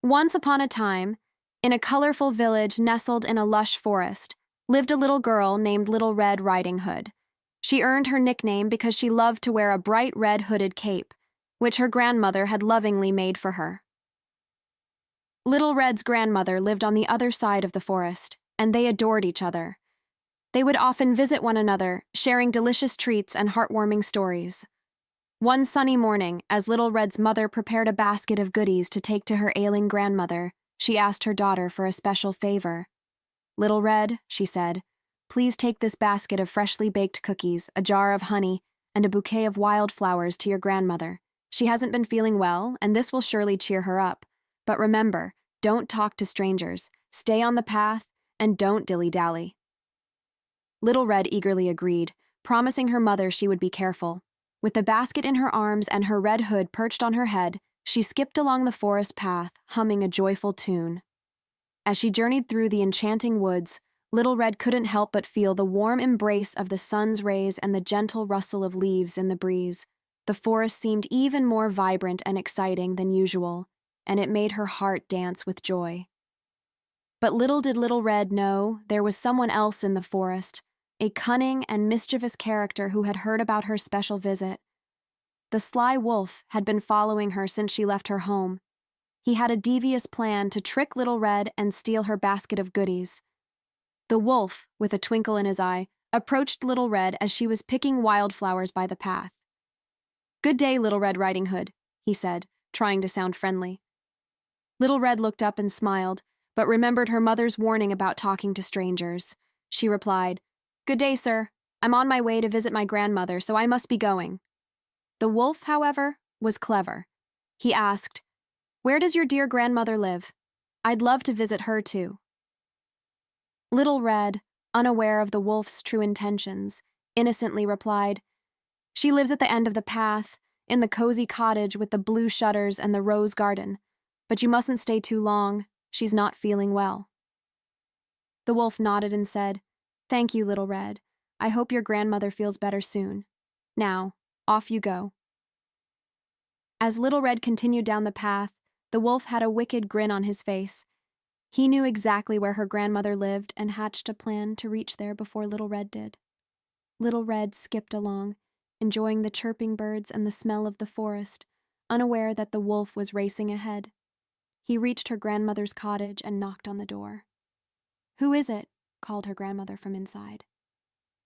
Once upon a time, in a colorful village nestled in a lush forest, lived a little girl named Little Red Riding Hood. She earned her nickname because she loved to wear a bright red hooded cape, which her grandmother had lovingly made for her. Little Red's grandmother lived on the other side of the forest, and they adored each other. They would often visit one another, sharing delicious treats and heartwarming stories. One sunny morning, as Little Red's mother prepared a basket of goodies to take to her ailing grandmother, she asked her daughter for a special favor. "Little Red," she said, "please take this basket of freshly baked cookies, a jar of honey, and a bouquet of wildflowers to your grandmother. She hasn't been feeling well, and this will surely cheer her up. But remember, don't talk to strangers, stay on the path, and don't dilly-dally." Little Red eagerly agreed, promising her mother she would be careful. With the basket in her arms and her red hood perched on her head, she skipped along the forest path, humming a joyful tune. As she journeyed through the enchanting woods, Little Red couldn't help but feel the warm embrace of the sun's rays and the gentle rustle of leaves in the breeze. The forest seemed even more vibrant and exciting than usual, and it made her heart dance with joy. But little did Little Red know there was someone else in the forest, a cunning and mischievous character who had heard about her special visit. The sly wolf had been following her since she left her home. He had a devious plan to trick Little Red and steal her basket of goodies. The wolf, with a twinkle in his eye, approached Little Red as she was picking wildflowers by the path. "Good day, Little Red Riding Hood," he said, trying to sound friendly. Little Red looked up and smiled, but remembered her mother's warning about talking to strangers. She replied, "Good day, sir. I'm on my way to visit my grandmother, so I must be going." The wolf, however, was clever. He asked, "Where does your dear grandmother live? I'd love to visit her too." Little Red, unaware of the wolf's true intentions, innocently replied, "She lives at the end of the path, in the cozy cottage with the blue shutters and the rose garden. But you mustn't stay too long. She's not feeling well." The wolf nodded and said, "Thank you, Little Red. I hope your grandmother feels better soon. Now, off you go." As Little Red continued down the path, the wolf had a wicked grin on his face. He knew exactly where her grandmother lived and hatched a plan to reach there before Little Red did. Little Red skipped along, enjoying the chirping birds and the smell of the forest, unaware that the wolf was racing ahead. He reached her grandmother's cottage and knocked on the door. "Who is it?" called her grandmother from inside.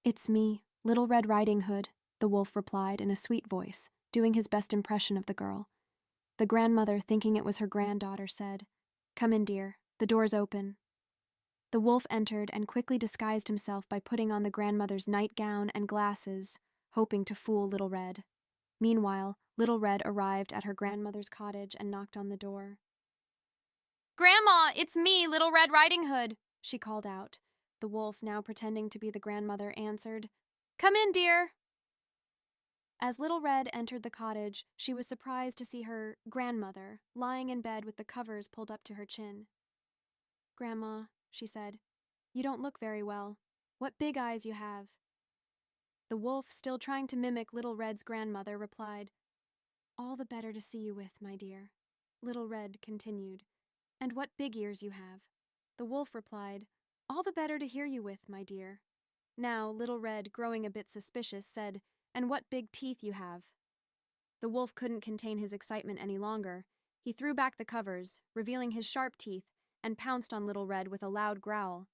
"It's me, Little Red Riding Hood," the wolf replied in a sweet voice, doing his best impression of the girl. The grandmother, thinking it was her granddaughter, said, "Come in, dear. The door's open." The wolf entered and quickly disguised himself by putting on the grandmother's nightgown and glasses, hoping to fool Little Red. Meanwhile, Little Red arrived at her grandmother's cottage and knocked on the door. "Grandma, it's me, Little Red Riding Hood," she called out. The wolf, now pretending to be the grandmother, answered, "Come in, dear." As Little Red entered the cottage, she was surprised to see her grandmother lying in bed with the covers pulled up to her chin. "Grandma," she said, "you don't look very well. What big eyes you have." The wolf, still trying to mimic Little Red's grandmother, replied, "All the better to see you with, my dear." Little Red continued, "And what big ears you have." The wolf replied, "All the better to hear you with, my dear." Now, Little Red, growing a bit suspicious, said, "And what big teeth you have." The wolf couldn't contain his excitement any longer. He threw back the covers, revealing his sharp teeth, and pounced on Little Red with a loud growl.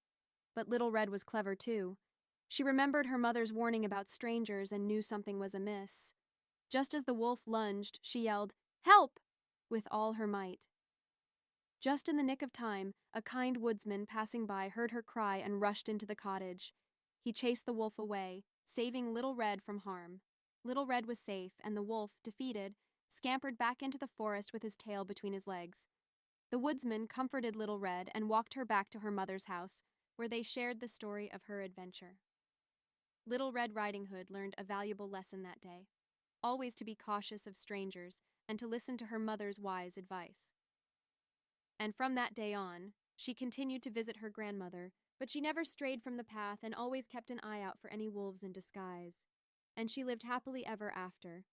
But Little Red was clever too. She remembered her mother's warning about strangers and knew something was amiss. Just as the wolf lunged, she yelled, "Help!" with all her might. Just in the nick of time, a kind woodsman passing by heard her cry and rushed into the cottage. He chased the wolf away, saving Little Red from harm. Little Red was safe, and the wolf, defeated, scampered back into the forest with his tail between his legs. The woodsman comforted Little Red and walked her back to her mother's house, where they shared the story of her adventure. Little Red Riding Hood learned a valuable lesson that day, always to be cautious of strangers and to listen to her mother's wise advice. And from that day on, she continued to visit her grandmother, but she never strayed from the path and always kept an eye out for any wolves in disguise. And she lived happily ever after,